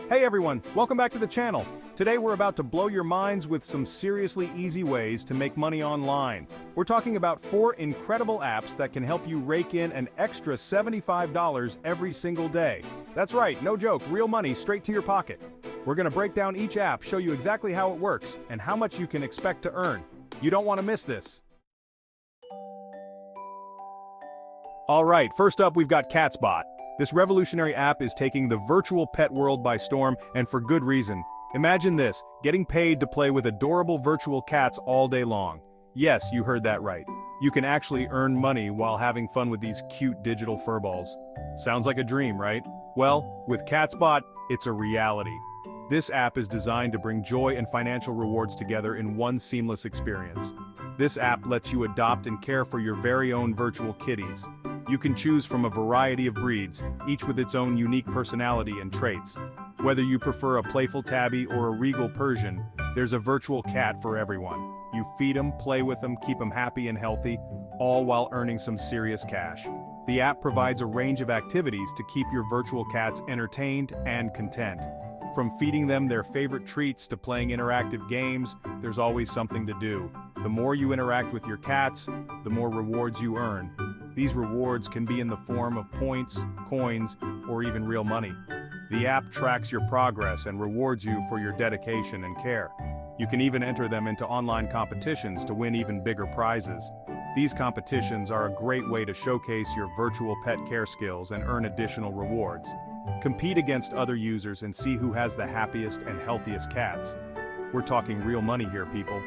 Hey everyone, welcome back to the channel. Today we're about to blow your minds with some seriously easy ways to make money online. We're talking about 4 incredible apps that can help you rake in an extra $75 every single day. That's right, no joke, real money straight to your pocket. We're gonna break down each app, show you exactly how it works, and how much you can expect to earn. You don't want to miss this. Alright, first up we've got CatsBot. This revolutionary app is taking the virtual pet world by storm, and for good reason. Imagine this, getting paid to play with adorable virtual cats all day long. Yes, you heard that right. You can actually earn money while having fun with these cute digital furballs. Sounds like a dream, right? Well, with CatsBot, it's a reality. This app is designed to bring joy and financial rewards together in one seamless experience. This app lets you adopt and care for your very own virtual kitties. You can choose from a variety of breeds, each with its own unique personality and traits. Whether you prefer a playful tabby or a regal Persian, there's a virtual cat for everyone. You feed them, play with them, keep them happy and healthy, all while earning some serious cash. The app provides a range of activities to keep your virtual cats entertained and content. From feeding them their favorite treats to playing interactive games, there's always something to do. The more you interact with your cats, the more rewards you earn. These rewards can be in the form of points, coins, or even real money. The app tracks your progress and rewards you for your dedication and care. You can even enter them into online competitions to win even bigger prizes. These competitions are a great way to showcase your virtual pet care skills and earn additional rewards. Compete against other users and see who has the happiest and healthiest cats. We're talking real money here, people.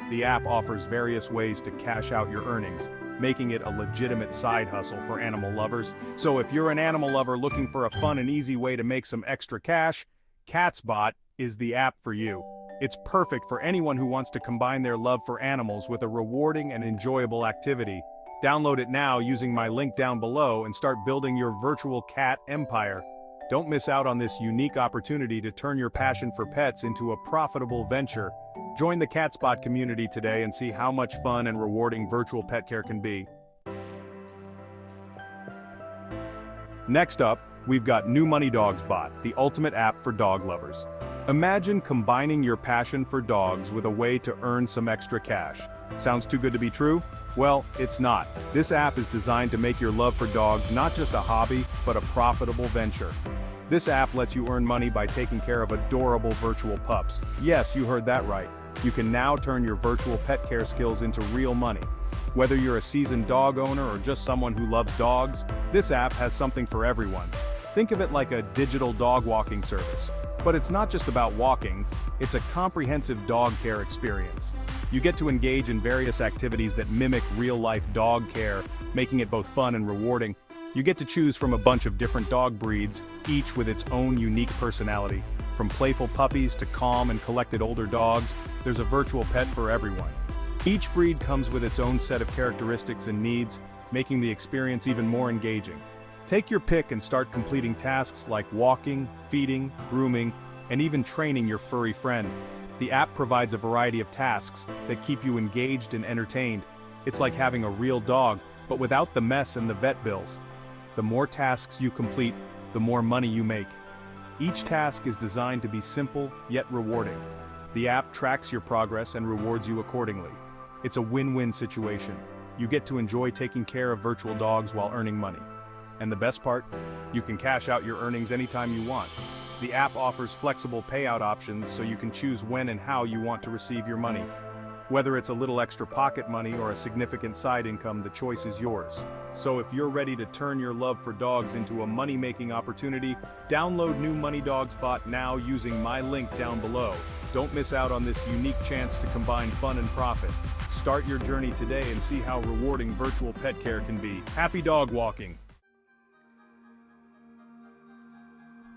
The app offers various ways to cash out your earnings, making it a legitimate side hustle for animal lovers. So if you're an animal lover looking for a fun and easy way to make some extra cash, CatsBot is the app for you. It's perfect for anyone who wants to combine their love for animals with a rewarding and enjoyable activity. Download it now using my link down below and start building your virtual cat empire. Don't miss out on this unique opportunity to turn your passion for pets into a profitable venture. Join the CatsBot community today and see how much fun and rewarding virtual pet care can be. Next up, we've got new MoneyDogsBot, the ultimate app for dog lovers. Imagine combining your passion for dogs with a way to earn some extra cash. Sounds too good to be true? Well, it's not. This app is designed to make your love for dogs not just a hobby, but a profitable venture. This app lets you earn money by taking care of adorable virtual pups. Yes, you heard that right. You can now turn your virtual pet care skills into real money. Whether you're a seasoned dog owner or just someone who loves dogs, this app has something for everyone. Think of it like a digital dog walking service. But it's not just about walking, it's a comprehensive dog care experience. You get to engage in various activities that mimic real-life dog care, making it both fun and rewarding. You get to choose from a bunch of different dog breeds, each with its own unique personality. From playful puppies to calm and collected older dogs, there's a virtual pet for everyone. Each breed comes with its own set of characteristics and needs, making the experience even more engaging. Take your pick and start completing tasks like walking, feeding, grooming, and even training your furry friend. The app provides a variety of tasks that keep you engaged and entertained. It's like having a real dog, but without the mess and the vet bills. The more tasks you complete, the more money you make. Each task is designed to be simple, yet rewarding. The app tracks your progress and rewards you accordingly. It's a win-win situation. You get to enjoy taking care of virtual dogs while earning money. And the best part? You can cash out your earnings anytime you want. The app offers flexible payout options so you can choose when and how you want to receive your money. Whether it's a little extra pocket money or a significant side income, the choice is yours. So if you're ready to turn your love for dogs into a money-making opportunity, download new MoneyDogsBot now using my link down below. Don't miss out on this unique chance to combine fun and profit. Start your journey today and see how rewarding virtual pet care can be. Happy dog walking!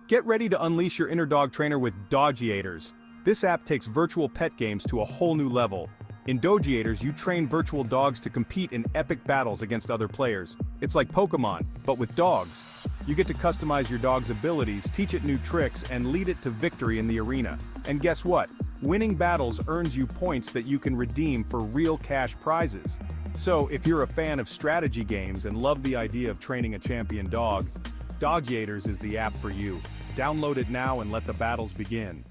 Get ready to unleash your inner dog trainer with Dogiators. This app takes virtual pet games to a whole new level. In Dogiators, you train virtual dogs to compete in epic battles against other players. It's like Pokemon, but with dogs. You get to customize your dog's abilities, teach it new tricks, and lead it to victory in the arena. And guess what? Winning battles earns you points that you can redeem for real cash prizes. So if you're a fan of strategy games and love the idea of training a champion dog, Dogiators is the app for you. Download it now and let the battles begin.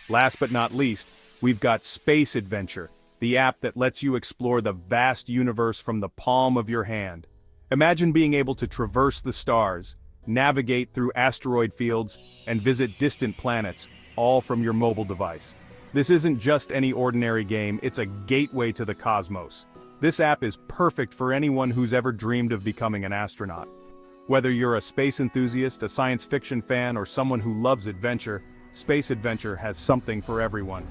Last but not least, we've got Space Adventure, the app that lets you explore the vast universe from the palm of your hand. Imagine being able to traverse the stars, navigate through asteroid fields, and visit distant planets, all from your mobile device. This isn't just any ordinary game, it's a gateway to the cosmos. This app is perfect for anyone who's ever dreamed of becoming an astronaut. Whether you're a space enthusiast, a science fiction fan, or someone who loves adventure, Space Adventure has something for everyone.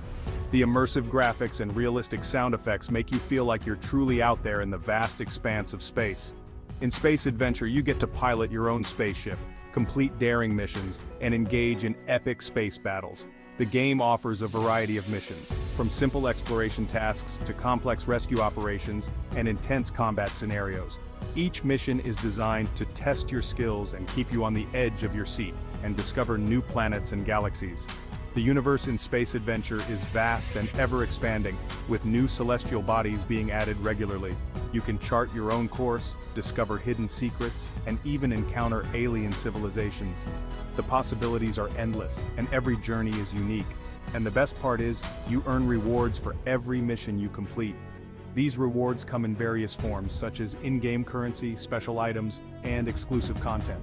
The immersive graphics and realistic sound effects make you feel like you're truly out there in the vast expanse of space. In Space Adventure, you get to pilot your own spaceship, complete daring missions, and engage in epic space battles. The game offers a variety of missions, from simple exploration tasks to complex rescue operations and intense combat scenarios. Each mission is designed to test your skills and keep you on the edge of your seat and discover new planets and galaxies. The universe in Space Adventure is vast and ever-expanding, with new celestial bodies being added regularly. You can chart your own course, discover hidden secrets, and even encounter alien civilizations. The possibilities are endless, and every journey is unique. And the best part is, you earn rewards for every mission you complete. These rewards come in various forms, such as in-game currency, special items, and exclusive content.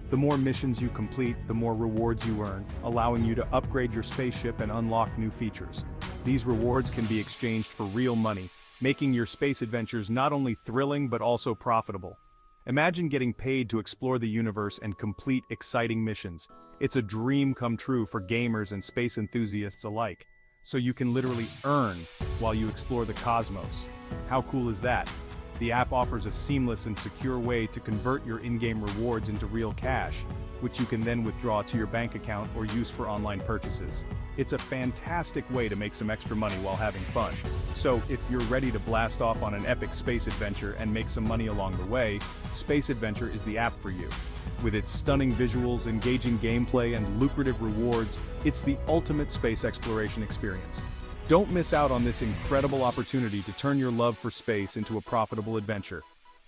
The more missions you complete, the more rewards you earn, allowing you to upgrade your spaceship and unlock new features. These rewards can be exchanged for real money, making your space adventures not only thrilling but also profitable. Imagine getting paid to explore the universe and complete exciting missions. It's a dream come true for gamers and space enthusiasts alike. So you can literally earn while you explore the cosmos. How cool is that? The app offers a seamless and secure way to convert your in-game rewards into real cash, which you can then withdraw to your bank account or use for online purchases. It's a fantastic way to make some extra money while having fun. So if you're ready to blast off on an epic space adventure and make some money along the way, Space Adventure is the app for you. With its stunning visuals, engaging gameplay, and lucrative rewards, it's the ultimate space exploration experience. Don't miss out on this incredible opportunity to turn your love for space into a profitable adventure.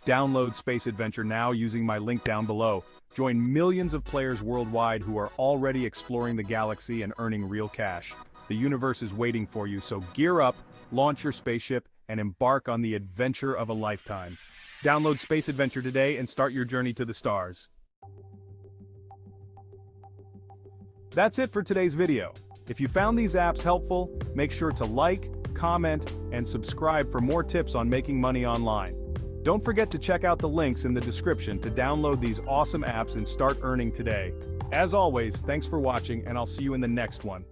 Download Space Adventure now using my link down below. Join millions of players worldwide who are already exploring the galaxy and earning real cash. The universe is waiting for you, so gear up, launch your spaceship, and embark on the adventure of a lifetime. Download Space Adventure today and start your journey to the stars. That's it for today's video. If you found these apps helpful, make sure to like, comment, and subscribe for more tips on making money online. Don't forget to check out the links in the description to download these awesome apps and start earning today. As always, thanks for watching, and I'll see you in the next one.